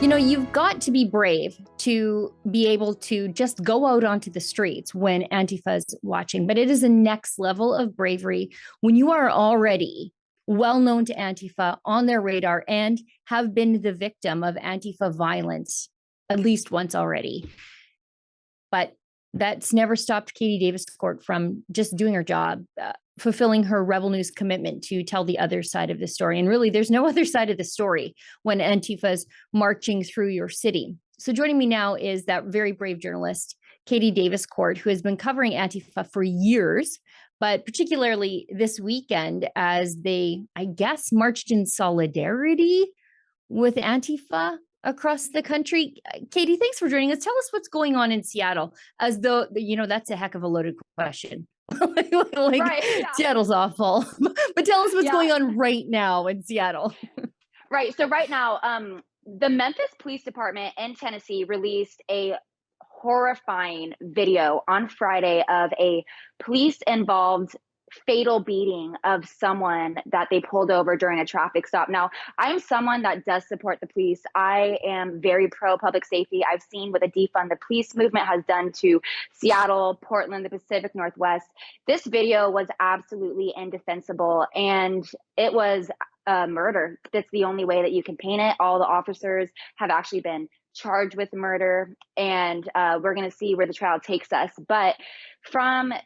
You've got to be brave to be able to just go out onto the streets when Antifa is watching. But it is a next level of bravery when you are already well known to Antifa, on their radar, and have been the victim of Antifa violence at least once already. But that's never stopped Katie Daviscourt from just doing her job, fulfilling her Rebel News commitment to tell the other side of the story. And really, there's no other side of the story when Antifa's marching through your city. So joining me now is that very brave journalist, Katie Daviscourt, who has been covering Antifa for years, but particularly this weekend as they, I guess, marched in solidarity with Antifa across the country. Katie, thanks for joining us. Tell us what's going on in Seattle, as though, that's a heck of a loaded question. Right, yeah. Seattle's awful, but tell us what's going on right now in Seattle. Right. So right now, the Memphis Police Department in Tennessee released a horrifying video on Friday of a police-involved fatal beating of someone that they pulled over during a traffic stop. Now, I'm someone that does support the police. I am very pro public safety. I've seen what the defund the police movement has done to Seattle, Portland, the Pacific Northwest. This video was absolutely indefensible, and it was murder. That's the only way that you can paint it. All the officers have actually been charged with murder, and we're going to see where the trial takes us. But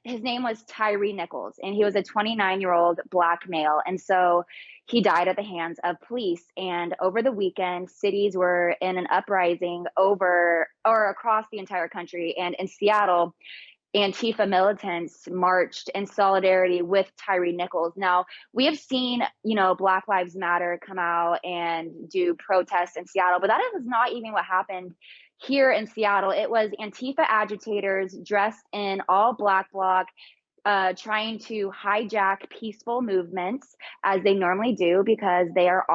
his name was Tyree Nichols, and he was a 29-year-old Black male. And so he died at the hands of police. And over the weekend, cities were in an uprising across the entire country. And in Seattle, Antifa militants marched in solidarity with Tyree Nichols. Now, we have seen, Black Lives Matter come out and do protests in Seattle, but that is not even what happened here in Seattle. It was Antifa agitators dressed in all Black bloc, trying to hijack peaceful movements, as they normally do, because they are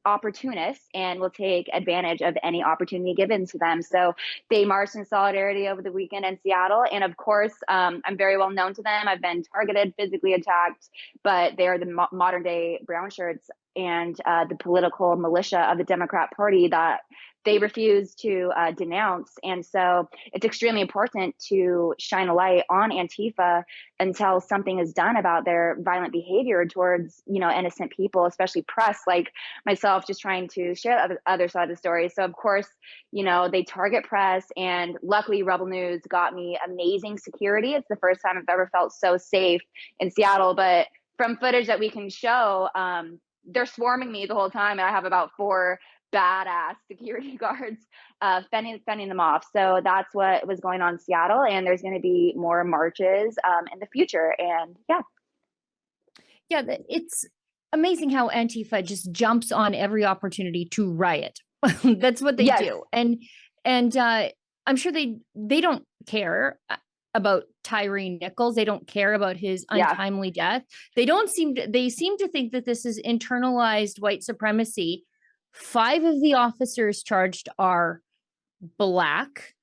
opportunists and will take advantage of any opportunity given to them. So they marched in solidarity over the weekend in Seattle. And of course, I'm very well known to them. I've been targeted, physically attacked, but they're the modern day brown shirts and the political militia of the Democrat Party that they refuse to denounce. And so it's extremely important to shine a light on Antifa until something is done about their violent behavior towards, innocent people, especially press like myself, just trying to share the other side of the story. So of course, they target press, and luckily Rebel News got me amazing security. It's the first time I've ever felt so safe in Seattle. But from footage that we can show, they're swarming me the whole time, and I have about 4 badass security guards fending them off. So that's what was going on in Seattle, and there's going to be more marches in the future. And yeah, it's amazing how Antifa just jumps on every opportunity to riot. That's what they do, and I'm sure they don't care about Tyree Nichols. They don't care about his untimely death. They seem to think that this is internalized white supremacy. 5 of the officers charged are Black.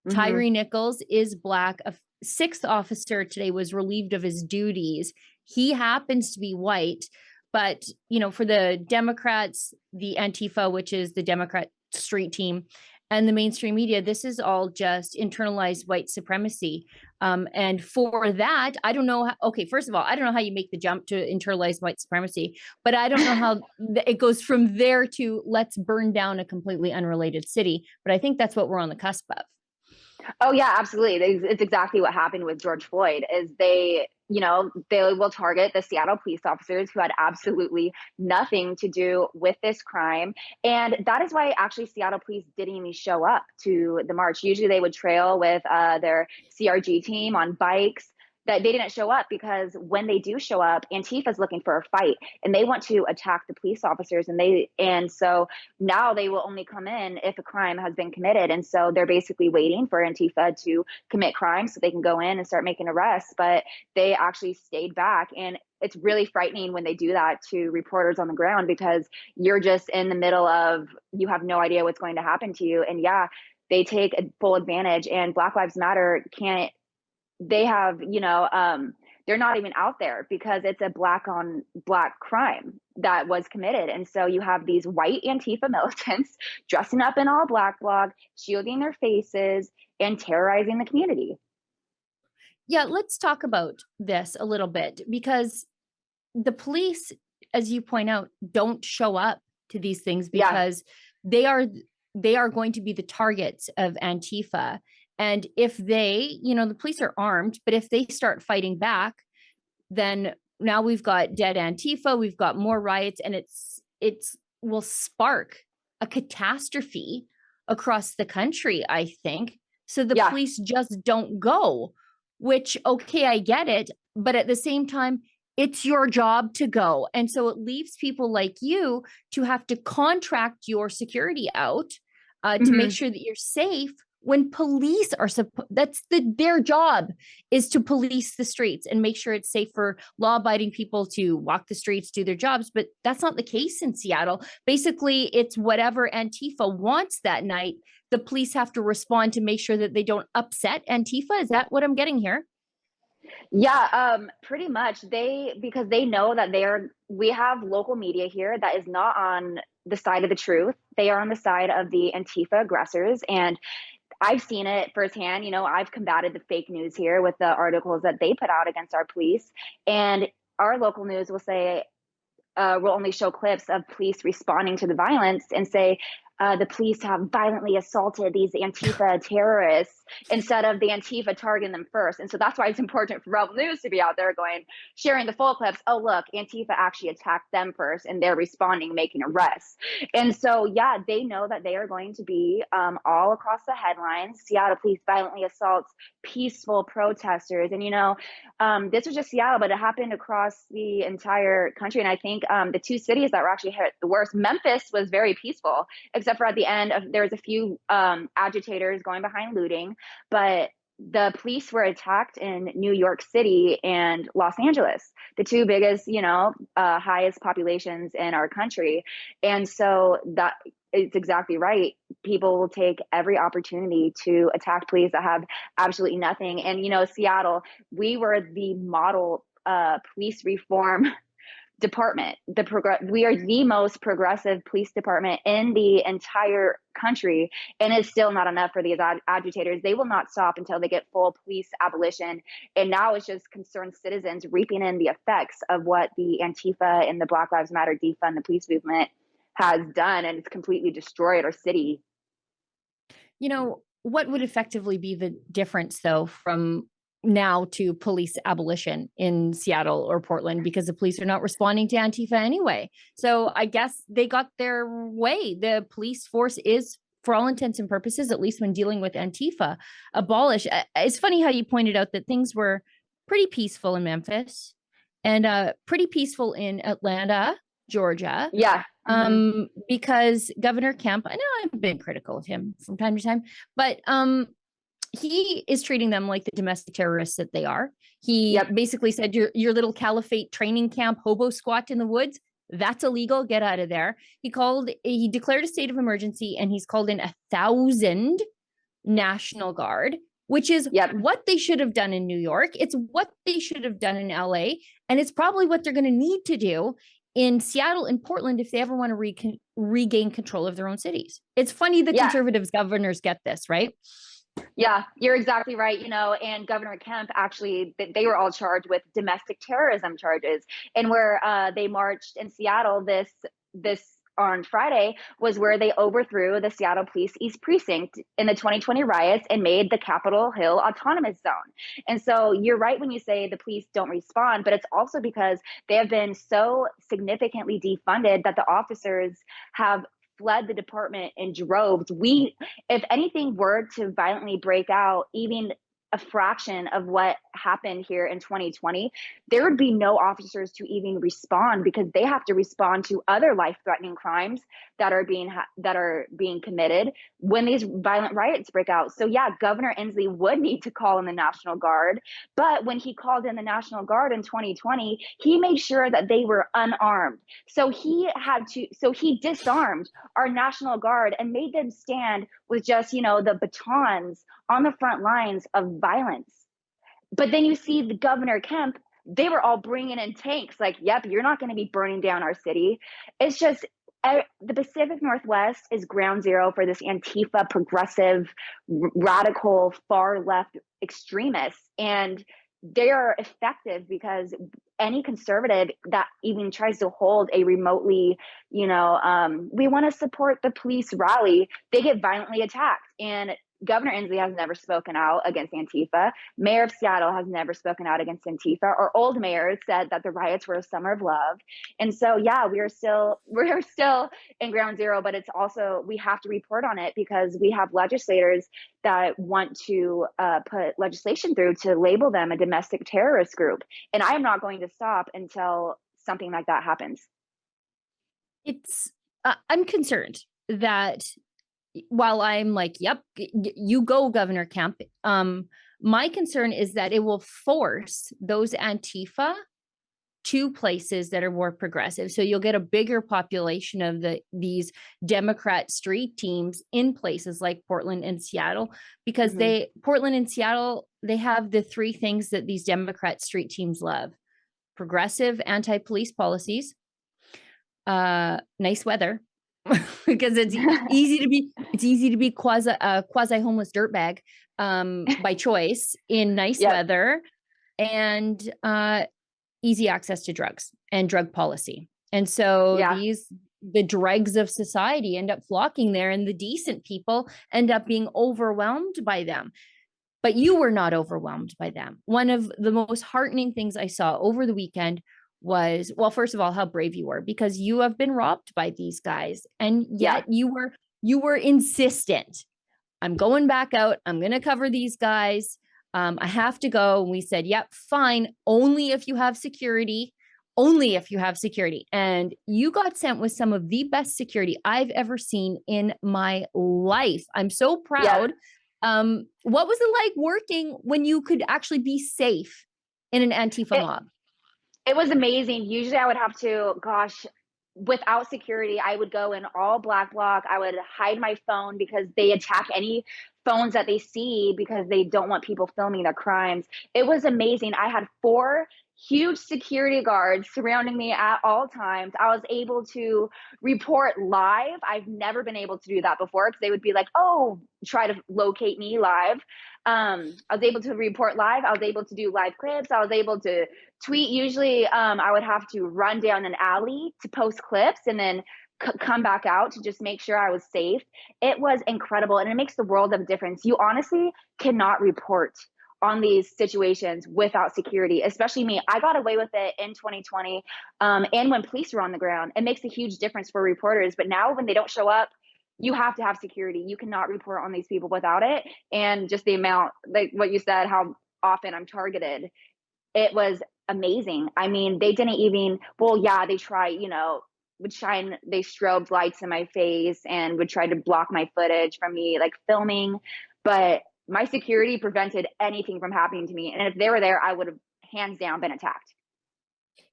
Mm-hmm. Tyree Nichols is Black. A 6th officer today was relieved of his duties. He happens to be white. But, for the Democrats, the Antifa, which is the Democrat street team, and the mainstream media, this is all just internalized white supremacy. And for that, I don't know. First of all, I don't know how you make the jump to internalized white supremacy, but I don't know how it goes from there to let's burn down a completely unrelated city. But I think that's what we're on the cusp of. Oh, yeah, absolutely. It's exactly what happened with George Floyd. Is they will target the Seattle police officers who had absolutely nothing to do with this crime. And that is why actually Seattle police didn't even show up to the march. Usually they would trail with their CRG team on bikes. That they didn't show up because when they do show up, Antifa's looking for a fight and they want to attack the police officers. And so now they will only come in if a crime has been committed. And so they're basically waiting for Antifa to commit crimes so they can go in and start making arrests. But they actually stayed back. And it's really frightening when they do that to reporters on the ground, because you're just in the middle of, you have no idea what's going to happen to you. And they take full advantage, and Black Lives Matter they have, they're not even out there because it's a black on black crime that was committed. And so you have these white Antifa militants dressing up in all black blog, shielding their faces and terrorizing the community. Yeah, let's talk about this a little bit because the police, as you point out, don't show up to these things Yeah. because they are they are going to be the targets of Antifa. And if they, the police are armed, but if they start fighting back, then now we've got dead Antifa, we've got more riots, and it's will spark a catastrophe across the country, I think. So the Yeah. police just don't go, which, okay, I get it, but at the same time, it's your job to go. And so it leaves people like you to have to contract your security out to make sure that you're safe when police are their job is to police the streets and make sure it's safe for law-abiding people to walk the streets, do their jobs. But that's not the case in Seattle. Basically, it's whatever Antifa wants that night. The police have to respond to make sure that they don't upset Antifa. Is that what I'm getting here? Yeah, pretty much. Because they know that we have local media here that is not on the side of the truth. They are on the side of the Antifa aggressors. And I've seen it firsthand. I've combated the fake news here with the articles that they put out against our police. And our local news will say, will only show clips of police responding to the violence and say, the police have violently assaulted these Antifa terrorists instead of the Antifa targeting them first. And so that's why it's important for Rebel News to be out there sharing the full clips. Oh, look, Antifa actually attacked them first and they're responding, making arrests. And so, yeah, they know that they are going to be all across the headlines. Seattle police violently assaults peaceful protesters. And, this was just Seattle, but it happened across the entire country. And I think the two cities that were actually hit the worst, Memphis was very peaceful, except for at the end there was a few agitators going behind looting, but the police were attacked in New York City and Los Angeles, the two biggest, highest populations in our country. And so that it's exactly right. People will take every opportunity to attack police that have absolutely nothing. And, Seattle, we were the model police reform department. We are the most progressive police department in the entire country, and it's still not enough for these agitators. They will not stop until they get full police abolition. And now it's just concerned citizens reaping in the effects of what the Antifa and the Black Lives Matter defund the police movement has done, and it's completely destroyed our city. What would effectively be the difference, though, from now to police abolition in Seattle or Portland, because the police are not responding to Antifa anyway? So I guess they got their way. The police force is, for all intents and purposes, at least when dealing with Antifa, abolished. It's funny how you pointed out that things were pretty peaceful in Memphis and pretty peaceful in Atlanta, Georgia. Yeah. Because Governor Kemp, I know I've been critical of him from time to time, but he is treating them like the domestic terrorists that they are. He basically said, your little caliphate training camp hobo squat in the woods, that's illegal. Get out of there. He declared a state of emergency, and he's called in 1,000 National Guard, which is what they should have done in New York. It's what they should have done in LA. And it's probably what they're going to need to do in Seattle and Portland if they ever want to regain control of their own cities. It's funny the conservatives governors get this, right? Yeah, you're exactly right. And Governor Kemp, actually, they were all charged with domestic terrorism charges. And where they marched in Seattle this on Friday was where they overthrew the Seattle Police East Precinct in the 2020 riots and made the Capitol Hill autonomous zone. And so you're right when you say the police don't respond, but it's also because they have been so significantly defunded that the officers have fled the department in droves. If anything were to violently break out, even a fraction of what happened here in 2020, there would be no officers to even respond because they have to respond to other life-threatening crimes that are being committed when these violent riots break out. So yeah, Governor Inslee would need to call in the National Guard, but when he called in the National Guard in 2020, he made sure that they were unarmed. So he disarmed our National Guard and made them stand with just, the batons on the front lines of violence. But then you see the Governor Kemp they were all bringing in tanks. Like, yep, you're not going to be burning down our city. It's just the Pacific Northwest is ground zero for this Antifa, progressive, radical, far left extremists. And they are effective because any conservative that even tries to hold a remotely, we want to support the police rally, they get violently attacked. And Governor Inslee has never spoken out against Antifa. Mayor of Seattle has never spoken out against Antifa. Our old mayor said that the riots were a summer of love. And so, yeah, we're still in ground zero, but it's also, we have to report on it because we have legislators that want to put legislation through to label them a domestic terrorist group. And I am not going to stop until something like that happens. I'm concerned that while I'm like, yep, you go, Governor Kemp, my concern is that it will force those Antifa to places that are more progressive. So you'll get a bigger population of these Democrat street teams in places like Portland and Seattle, because Portland and Seattle, they have the three things that these Democrat street teams love: progressive anti-police policies, nice weather, because it's easy to be quasi homeless dirtbag by choice in nice weather, and easy access to drugs and drug policy. And so the dregs of society end up flocking there, and the decent people end up being overwhelmed by them. But you were not overwhelmed by them. One of the most heartening things I saw over the weekend was, well, first of all, how brave you were, because you have been robbed by these guys. And yet you were insistent. I'm going back out. I'm going to cover these guys. I have to go. And we said, yep, fine. Only if you have security. Only if you have security. And you got sent with some of the best security I've ever seen in my life. I'm so proud. What was it like working when you could actually be safe in an Antifa mob? It was amazing. Usually I would have to, without security, I would go in all black bloc. I would hide my phone because they attack any phones that they see because they don't want people filming their crimes. It was amazing. I had 4 huge security guards surrounding me at all times. I was able to report live. I've never been able to do that before because they would be like, oh, try to locate me live. I was able to report live. I was able to do live clips. I was able to tweet. Usually I would have to run down an alley to post clips and then come back out to just make sure I was safe. It was incredible. And it makes the world of a difference. You honestly cannot report on these situations without security, especially me. I got away with it in 2020 and when police were on the ground. It makes a huge difference for reporters. But now when they don't show up, you have to have security. You cannot report on these people without it. And just the amount, like what you said, how often I'm targeted, it was amazing. I mean, they didn't even, they try, would shine, they strobed lights in my face and would try to block my footage from me, like filming. But my security prevented anything from happening to me. And if they were there, I would have hands down been attacked.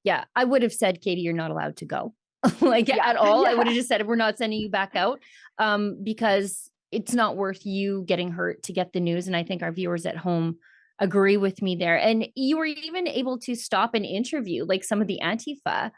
Yeah, I would have said, Katie, you're not allowed to go. At all. I would have just said, we're not sending you back out because it's not worth you getting hurt to get the news. And I think our viewers at home agree with me there. And you were even able to stop and interview like some of the Antifa,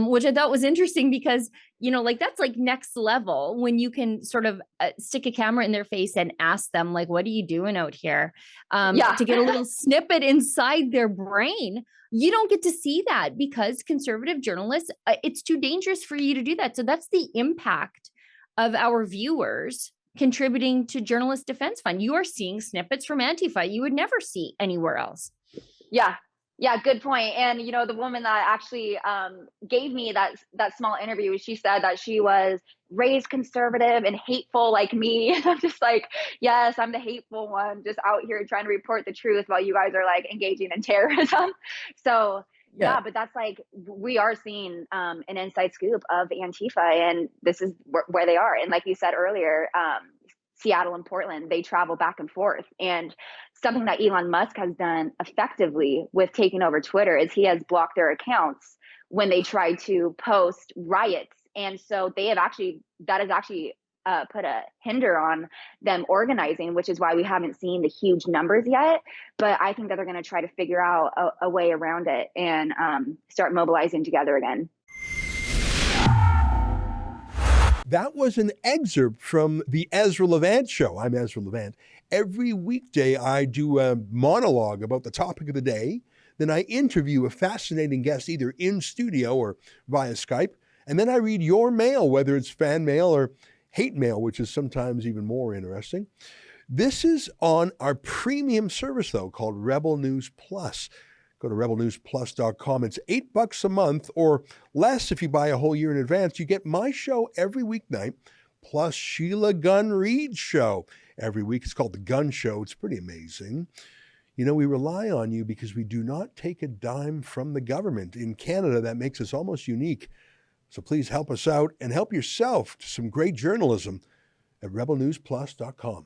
which I thought was interesting because, that's like next level when you can sort of stick a camera in their face and ask them, like, what are you doing out here? To get a little snippet inside their brain. You don't get to see that because conservative journalists, it's too dangerous for you to do that. So that's the impact of our viewers contributing to Journalist Defense Fund. You are seeing snippets from Antifa you would never see anywhere else. Yeah, good point. And, the woman that actually gave me that small interview, she said that she was raised conservative and hateful like me. And I'm just like, yes, I'm the hateful one, just out here trying to report the truth while you guys are like engaging in terrorism. So yeah, but that's like, we are seeing an inside scoop of Antifa, and this is where they are. And like you said earlier, Seattle and Portland, they travel back and forth. And something that Elon Musk has done effectively with taking over Twitter is he has blocked their accounts when they try to post riots. And so that is actually put a hinder on them organizing, which is why we haven't seen the huge numbers yet. But I think that they're going to try to figure out a way around it and start mobilizing together again. That was an excerpt from the Ezra Levant Show. I'm Ezra Levant. Every weekday, I do a monologue about the topic of the day. Then I interview a fascinating guest either in studio or via Skype. And then I read your mail, whether it's fan mail or hate mail, which is sometimes even more interesting. This is on our premium service, though, called Rebel News Plus. Go to rebelnewsplus.com. It's $8 a month or less if you buy a whole year in advance. You get my show every weeknight, plus Sheila Gunn Reid's show every week. It's called The Gun Show. It's pretty amazing. You know, we rely on you because we do not take a dime from the government. In Canada, that makes us almost unique. So please help us out and help yourself to some great journalism at rebelnewsplus.com.